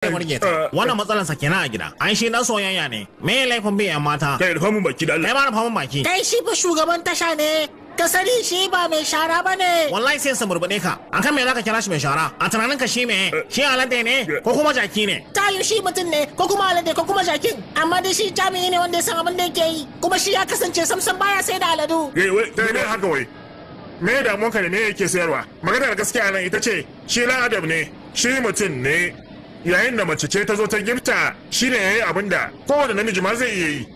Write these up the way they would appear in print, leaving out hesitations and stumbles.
Wannan matsalar sa kenan a gida. An shi dan soyayya ne. Me laifin biyan mata? Kai rufa mun baki da Allah. Kai ba rufa mun baki. Kai shi fa shugaban tasha ne. Ka sani shi ba mai shara ba ne. Wallahi sai sa murbude ka. Akan me zaka kira shi mai shara? A tunanin ka shi me? Shi alade ne ko kuma jaki ne? Tayo shi mutum ne ko kuma alade ko kuma jakin. Amma dai shi jami'i ne wanda ya san abin da yake yi. Kuma shi ya kasance samsam baya sai da aladu. Wai me haka wai? Me damuwanka da me yake sayarwa? Maganar gaskiya nan ita ce shi lan adam ne. Shi mutum ne. Yayin da mace ce ta zo ta gifta shi ne yayi abinda kowane namiji ma zai iya yi.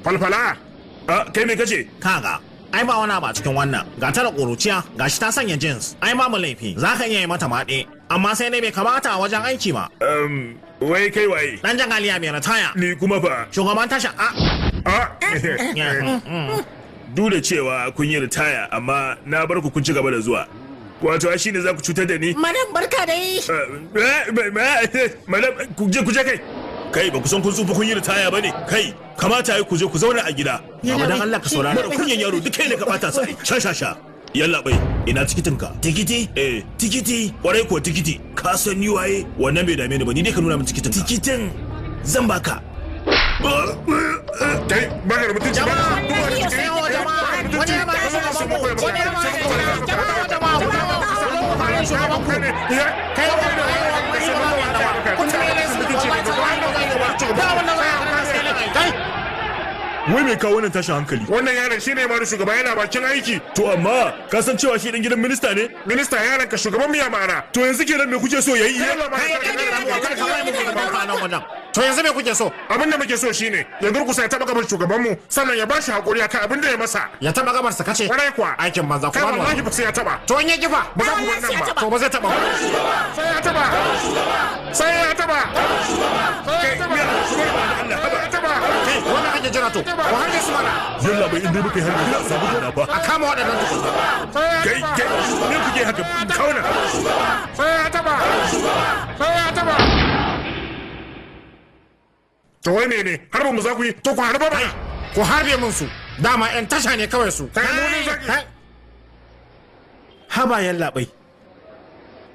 Falfala. Kai me kace? Kaga. Ai ba wani ba cikin wannan. Ga ta da ƙuruciya, gashi ta sanya jeans. Ai ba mu laifi. Za ka iya yi mata maɗe. Amma sai ne bai kamata a wajen aiki ba. Wai kai waye? Dan jagaliya mai ritaya. Ni kuma fa. Shugaban tasha. Duk da cewa kun yi ritaya amma na bar ku kun ci gaba da zuwa. Wato shi ne za ku cutar da ni? Madam barka da yi. Madam ku je kai. Kai ba ku san kun tsufa kun yi ritaya ba ne? Kai kamata yi ku je ku zauna a gida. Amma dan Allah ka saurara. Mara kunyan yaro duk kai ne ka bata sai. Sha. Yalla bai ina tikitin ka? Tikiti? Tikiti. Kwarai ko tikiti. Ka san ni waye? Wannan bai dame ni ba. Ni dai ka nuna min tikitin. Tikitin zan baka. Kai baka da mutunci ba. Wai mai kawo wannan tashin hankali? Wannan yaron shi ne mara shugaba yana bakin aiki. To amma ka san cewa shi dan gidan minista ne? Minista yaron ka shugaban miya ma'ana. To yanzu kenan me kuke so yayi? To yanzu me kuke so? Abin da muke so shine ya durkusa ya taba gaban shugaban mu sannan ya bashi hakuri akan abin da ya masa. Ya taba gabar sa kace? Kwarai kuwa. Aikin banza kuma wallahi ba sai ya taba. To in ya kifa ba za ku bar nan ba. To ba zai taba. Sai ya taba. Sai ya taba. Kai wannan kake jira to. Ko har da su mana. Yalla bai inda muke har da sabu da ba. A kama waɗannan tukun. Kai ne kuke haka kauna. Sai ya taba. Sai ya taba. To wai ne harba mu za ku yi to ku harba ba. Ku harbe mun su. Dama ƴan tasha ne kawai su. Haba yalla bai.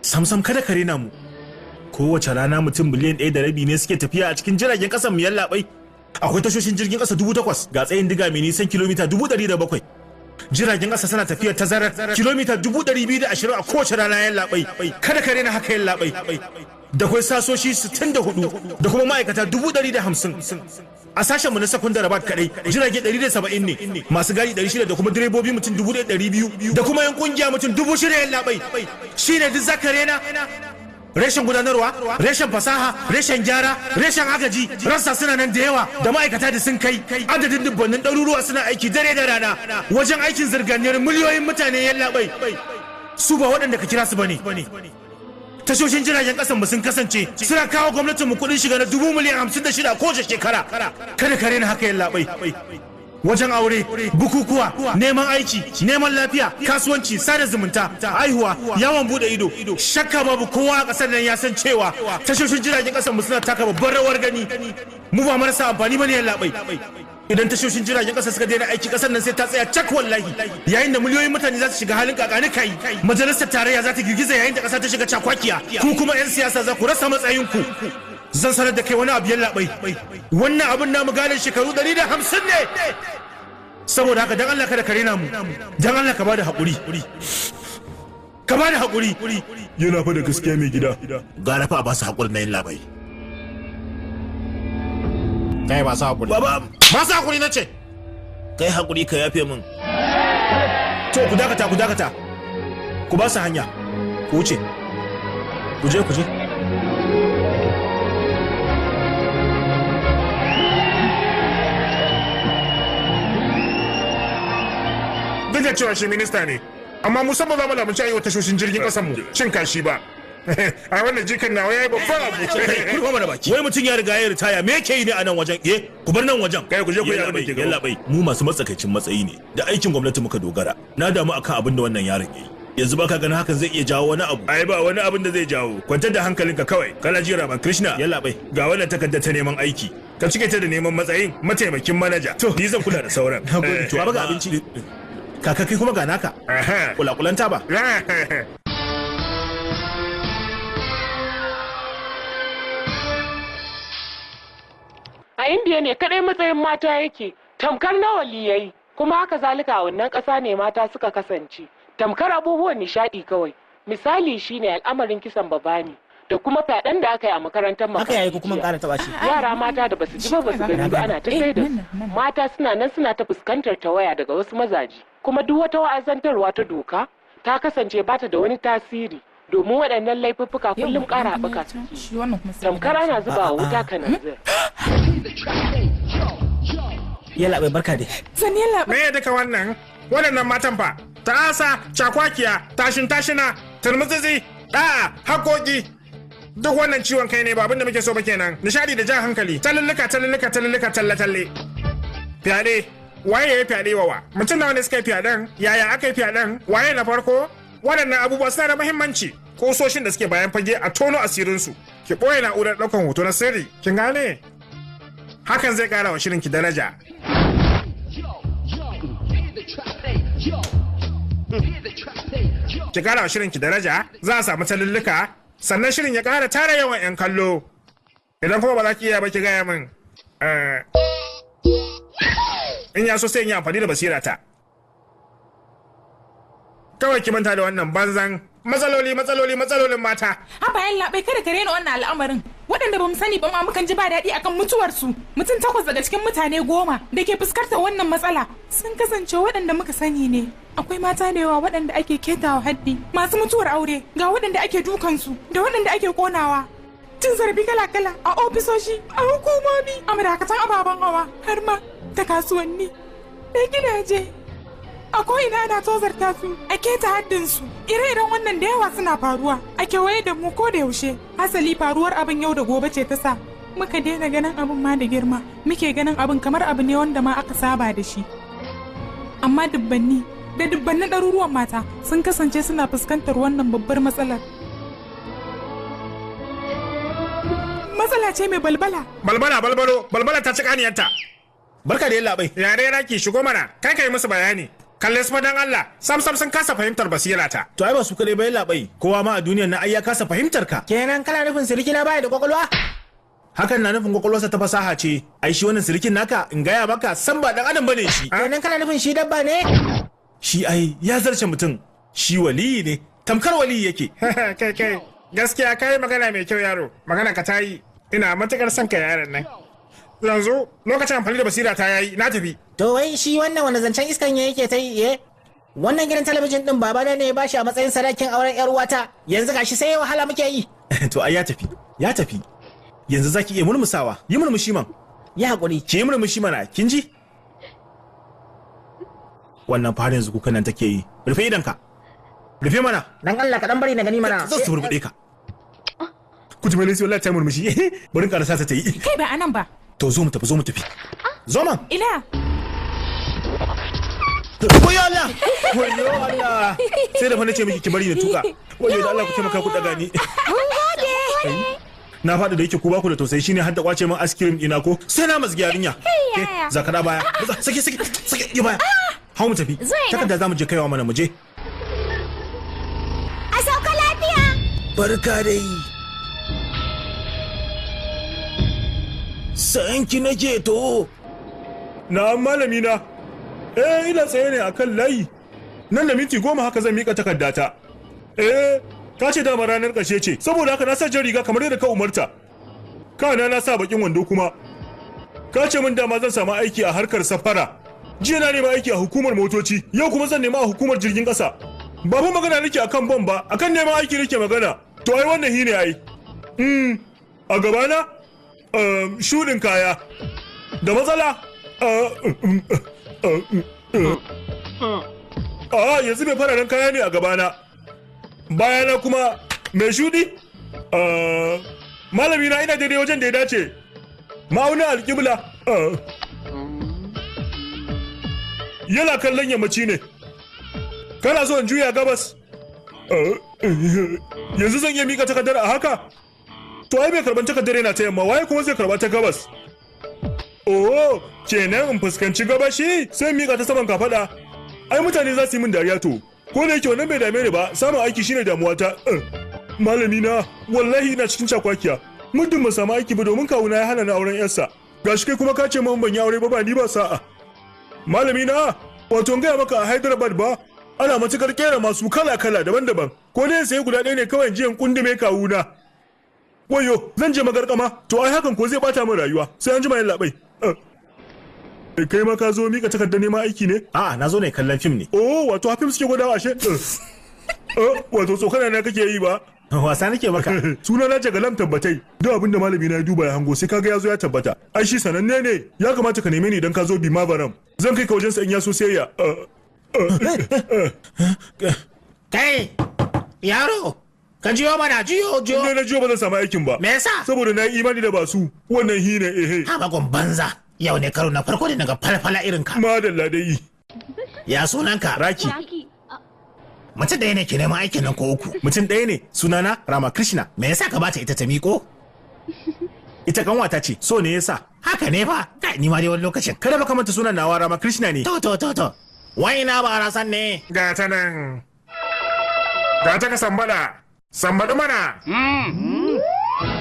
Samsam kada ka rena mu. Kowace rana mutum miliyan 1.5 ne suke tafiya a cikin jiragen ƙasar mu yalla bai. Akwai tashoshin jirgin ƙasa 8,000 ga tsayin diga mai nisan kilomita 700. Jiragen ƙasa suna tafiyar tazarar kilomita 220 a kowace rana yalla bai. Kada ka rena haka yalla bai. Da kwai sasoshi 64 da kuma ma'aikata 150. A sashen mu na secondary bat kadai jirage 170 ne, masu gari 600 da kuma direbobi mutum 1200 da kuma yan kungiya mutum 6,000 yalla bai. Shine duk zakare na reshen gudanarwa, reshen fasaha, reshen gyara, reshen agaji, rassa suna nan da yawa da ma'aikata da sun kai adadin dubbannin ɗaruruwa suna aiki dare da rana wajen aikin zirganiyar miliyoyin mutane yalla bai. Su ba waɗanda ka kira su bane. Tashoshin jiragen ƙasan mu sun kasance suna kawo gwamnatin mu kuɗin shiga na 2,056,000 kowace shekara. Kada ka rena haka yalla bai. Wajen aure, bukukuwa, neman aiki, neman lafiya, kasuwanci, sada zumunta, haihuwa, yawon bude ido. Shakka babu kowa a ƙasar nan ya san cewa tashoshin jiragen ƙasar mu suna taka babbar rawar gani. Mu ba marasa amfani bane yalla bai. Idan tashoshin jiragen ƙasa suka daina aiki ƙasar nan sai ta tsaya cak wallahi. Yayin da miliyoyin mutane za su shiga halin kakani kai. Majalisar tarayya za ta girgiza yayin da ƙasa ta shiga cakwakiya. Ku kuma 'yan siyasa za ku rasa matsayinku. Zan sanar da kai wani abu yalla bai. Wannan abin namu gane shekaru 150 ne. Saboda haka dan Allah kada ka rena mu. Dan Allah ka bada hakuri. Ka bada hakuri. Yana fa da gaskiya mai gida. Gara fa ba su hakuri na yalla bai. Kai ba su hakuri. Baba, ba su hakuri nace. Kai hakuri ka yafe min. To ku dakata. Ku ba su hanya. Ku wuce. Ku je. Duk da cewa shi minista ne, amma musamman za mu lamunci ayi wa tashoshin jirgin ƙasar mu cin kashi ba. A wannan jikan nawa yayi babban abu. Ku kuma da baki. Wai mutum ya riga ya ritaya me yake yi ne a nan wajen? Ku bar nan wajen. Kai ku je ku yi abin da ke gaba. Mu masu matsakaicin matsayi ne, da aikin gwamnati muka dogara. Na damu akan abin da wannan yaron yayi. Yanzu baka ganin hakan zai iya jawo wani abu. Ai ba wani abin da zai jawo. Kwantar da hankalinka kawai. Kana jira ba Krishna. Yalla bai. Ga wannan takarda ta neman aiki. Ka cike ta da neman matsayin mataimakin manaja. To ni zan kula da sauran. To a baka abinci. Kaka kai kuma ga naka. Kulakulanta ba. A Indiya ne kadai matsayin mata yake tamkar na waliyai, kuma haka zalika a wannan ƙasa ne mata suka kasance tamkar abubuwan nishaɗi kawai. Misali shine al'amarin kisan babani da kuma fyaɗen da aka yi a makarantar haka yayi ko kuma ƙara taɓa shi. Yara mata da basu ji ba basu gani ba ana ta shaida mata suna nan suna ta fuskantar tawaya daga wasu mazaji, kuma duk wata wa'azantarwa ta doka ta kasance bata da wani tasiri domin waɗannan laifuffuka kullum ƙara haɓaka tamkar ana zuba wa wuta kananzir. Yalla bai barka dai. Sani yalla bai. Me duka waɗannan matan fa ta'asa, cakwakiya, tashina, turmutsitsi, da'a, haƙoƙi. Duk wannan ciwon kai ne ba abin da muke so ba kenan. Nishadi da jan hankali, talulluka, talle. Fyaɗe, waye ya yi fyaɗe wawa? Mutum nawa ne suka yi fyaɗen? Yaya aka yi fyaɗen? Waye na farko? Waɗannan abubuwa suna da muhimmanci. Kusoshin da suke bayan fage a tono asirinsu. Ki ɓoye na'urar ɗaukan hoto na sirri. Kin gane? Hakan zai ƙara wa shirin ki daraja. Ki ƙara wa shirin ki daraja, za a samu talulluka, sannan shirin ya ƙara tara yawan 'yan kallo. Idan kuma ba za ki iya ba ki gaya min. In ya so sai in yi amfani da basirata. Kawai ki manta da wannan banzan matsalolin mata. Haba yan labai kada ka rena wannan al'amarin. Waɗanda bamu sani ba ma mukan ji ba daɗi akan mutuwarsu. Mutum 8 daga cikin mutane 10 da ke fuskantar wannan matsala sun kasance waɗanda muka sani ne. Akwai mata da yawa waɗanda ake ketawa haddi, masu mutuwar aure, ga waɗanda ake dukansu da waɗanda ake konawa. Cin zarafi kala-kala a ofisoshi, a hukumomi, a madakatan ababen hawa, har ma ta kasuwanni da gidaje. A ko'ina ana tozarta su, a keta haddinsu. Ire-iren wannan da yawa suna faruwa, a kewaye da mu ko da yaushe. Hasali faruwar abin yau da gobe ce ta sa muka daina ganin abin ma da girma, muke ganin abin kamar abu ne wanda ma aka saba da shi. Amma dubbannin ɗaruruwan mata sun kasance suna fuskantar wannan babbar matsalar. Matsala ce mai balbala. Balbala ta ci kaniyarta. Barka da yalla bai. Yare raki shigo mana, kai kai musu bayani. Kalle su dan Allah, sam sun kasa fahimtar basirata. To ai ba su kadai ba yalla bai. Kowa ma a duniyar nan ai ya kasa fahimtar ka. Kenan kana nufin siriki na baya da kwakwalwa? Hakan na nufin kwakwalwarsa ta fasaha ce. Ai shi wannan sirikin naka in gaya maka san ba dan adam bane shi. Kenan kana nufin shi dabba ne? Shi ai ya zarce mutum. Shi waliyi ne. Tamkar waliyi yake. Kai. Gaskiya kai magana mai kyau yaro. Magana ka tayi. Ina matukar son ka yaron nan. Yanzu lokacin amfani da basira ta yayi na tafi. To wai shi wannan wanda zancen iskan ya yake ta yi wannan gidan talabijin din baba ne ya bashi a matsayin sadakin auren yar uwata. Yanzu gashi sai wahala muke yi. To ai ya tafi. Yanzu zaki iya murmusawa. Yi murmushi man. Ya hakuri. Ki murmushi mana, kin ji? Wannan fara yanzu kuka nan take yi. Rufe idanka. Rufe mana. Dan Allah ka dan bari na gani mana. Zan su burbude ka. Ku ji mai sai wallahi ta murmushi. Bari in karasa ta yi. Kai ba anan ba. To zo mu tafi. Zo man. Ina. Wayo Allah. Sai da fa nace miki ki bari na tuka. Wayo da Allah ku taimaka ku daga ni. Mun gode. Na faɗi da yake ku baku da tausayi shine har da kwace min ice cream ina ko sai na mazgi yarinya. Zakara baya. Saki yi baya. Hau mu tafi. Takarda zamu je kaiwa mana mu je. A sauka lafiya. Barka dai. Sayanki nake to. Na malami na. Ina tsaye ne akan layi. Nan da minti 10 haka zan mika takardata. Ka ce dama ranar ƙarshe ce, saboda haka na sa jan riga kamar yadda ka umarta. Kana na sa bakin wando kuma. Ka ce min dama zan samu aiki a harkar safara. Jiya na nema aiki a hukumar motoci, yau kuma zan nema a hukumar jirgin ƙasa. Ba mu magana nake akan bom ba, akan neman aiki nake magana. To ai wannan hine ai. A gabana shuɗin kaya. Da matsala? Yanzu mai fararen kaya ne a gabana. Bayana kuma mai shuɗi? Malami na ina daidai wajen da ya dace. Ma'aunin alƙibla. Yana kallon yammaci ne. Kana so in juya gabas? Yanzu zan iya mika takardar a haka? To ai mai karban takardar yana ta yamma, waye kuma zai karba ta gabas? Oh, kenan in fuskanci gabashi sai mika ta saman kafada. Ai mutane za su yi min dariya to. Ko da yake wannan bai dame ni ba, samun aiki shine damuwata. Malami na, wallahi ina cikin cakwakiya. Muddin ba samu aiki ba domin kawuna ya hana na auren yarsa. gashi kai kuma ka ce min ban yi aure ba ni ba sa'a. Malami na wato gaya maka a Hyderabad ba ana matukar kera masu kala-kala daban-daban ko dai sai guda ɗaya ne kawai jiyan kundume kawuna. Wayo zan je magarkama to ai hakan ko zai bata min rayuwa sai an ji mai labai. Kai ma ka zo mika takardar neman aiki ne? A'a na zo ne kallon fim ne. Oh wato fim suke gwadawa ashe. Wato tsokana na kake yi ba? Wasa nake maka. Suna na Jagalam tabbatai. Duk abin da malami na ya duba ya hango sai kaga ya zo ya tabbata. Ai shi sananne ne. Ya kamata ka neme ni idan ka zo bi mabaram. Zan kai ka wajen sa in ya so sai ya. Kai yaro ka jiyo mana jiyo. Ne na jiyo ba zan samu aikin ba. Me yasa? Saboda na yi imani da basu. Wannan hi ne ehe. Ha bagon banza. Yau ne karo na farko da naga falfala irin ka. Madalla dai. Ya sunanka? Raki. Mutum ɗaya ne ke neman aikin nan ko uku? Mutum ɗaya ne sunana Ramakrishna. Me yasa ka bata ita ta miko? Ita kanwata ce so ne yasa. Haka ne fa. Kai ni ma dai wani lokacin. Kada baka manta sunan nawa Ramakrishna ne. To. Wai na ba rasan ne. Ga ta nan. Ga ta ka sambada. Sambadu mana.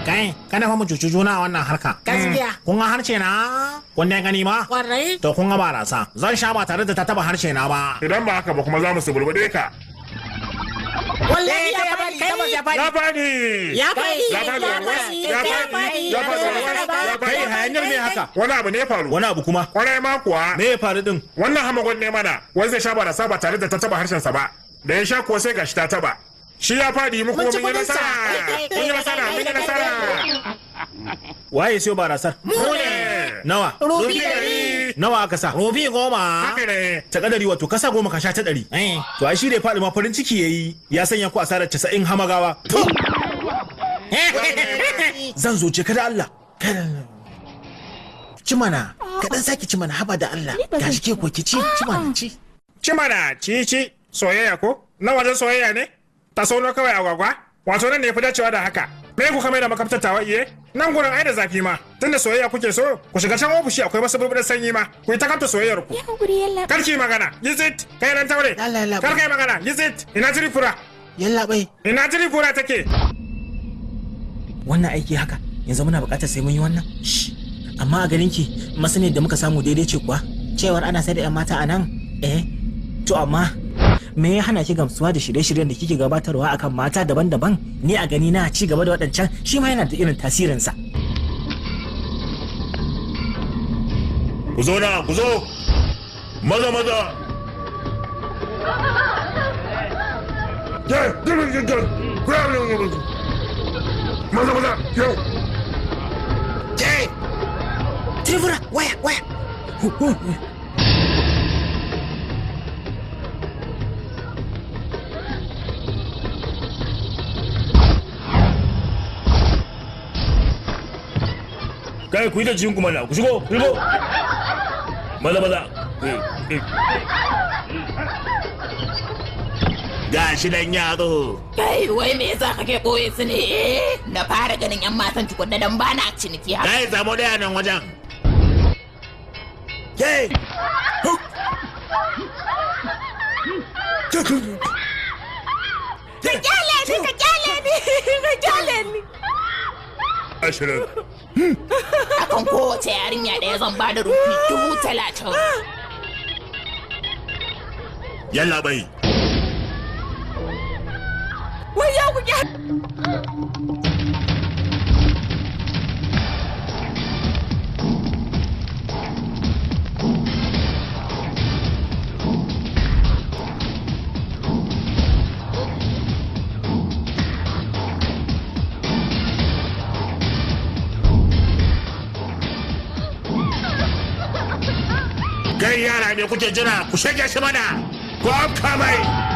Kai kana fa mu cucu juna a wannan harka. Gaskiya. Kun ga harshe na? Kun dai gani ma? Kwarai. To kun ga ba rasa. Zan sha ba tare da ta taba harshe na ba. Idan ba haka ba kuma za mu suburbude ka. Wallahi ya fadi. Kai hanyar me haka? Wani abu ne faru. Wani abu kuma? Kwarai ma kuwa. Me ya faru din? Wannan hamagon ne mana. Wai zai sha barasa ba tare da ta taba harshen sa ba. Da ya sha kuwa sai gashi ta taba. Shi ya fadi mu kuma mun yi nasara. Mun yi nasara. Waye siyo barasar? Mu ne. Nawa? Rubi 100. Nawa aka sa? Rubi 10. Haka ne. Ta kadari wato kasa 10 ka sha ta 100. To ai shi da ya faɗi ma farin ciki yayi ya sanya ku asarar 90 hamagawa. Zan zo ce kada Allah. Ci mana. Ka dan saki ci mana haba da Allah. Gashi ke ko ki ci mana ci. Ci mana ci. Soyayya ko? Na wajen soyayya ne? Ta sauno kawai agwagwa? Wato nan ne fi dacewa da haka. Me ku kame da makaftar tawa iye? Nan gurin ai da zafi ma. Tunda soyayya kuke so, ku shiga can ofishi akwai masu burbuɗin sanyi ma. Ku yi ta kanta soyayyar ku. Karki magana. Yizit. Kai nan taure. Kar kai magana. Yizit. Ina jiri fura. Yalla bai. Ina jiri fura take. Wannan aiki haka. Yanzu muna buƙatar sai mun yi wannan. Amma a ganin ki masaniyar da muka samu daidai ce kuwa. Cewar ana sai da 'yan mata a nan. To amma me ya hana ki gamsuwa da shirye-shiryen da kike gabatarwa akan mata daban-daban? Ni a gani na ci gaba da waɗancan shi ma yana da irin tasirinsa. Ku zo na, ku zo. Maza. Maza, yau. Trivura, waya. Kai ku yi da jin kuma na ku shigo. Maza. Gashi dan yaro. Kai wai me yasa kake boye su ne? Na fara ganin 'yan matan tukunna dan bana ciniki haka. Kai zamo da nan wajen. Kai. Ka kyale ni. Ashirin. Akan kowace yarinya ɗaya zan ba da rufi 30,000. Yalla bai. Wai ya ku Kai yara ne kuke jira ku shage shi mana. Ku afka mai.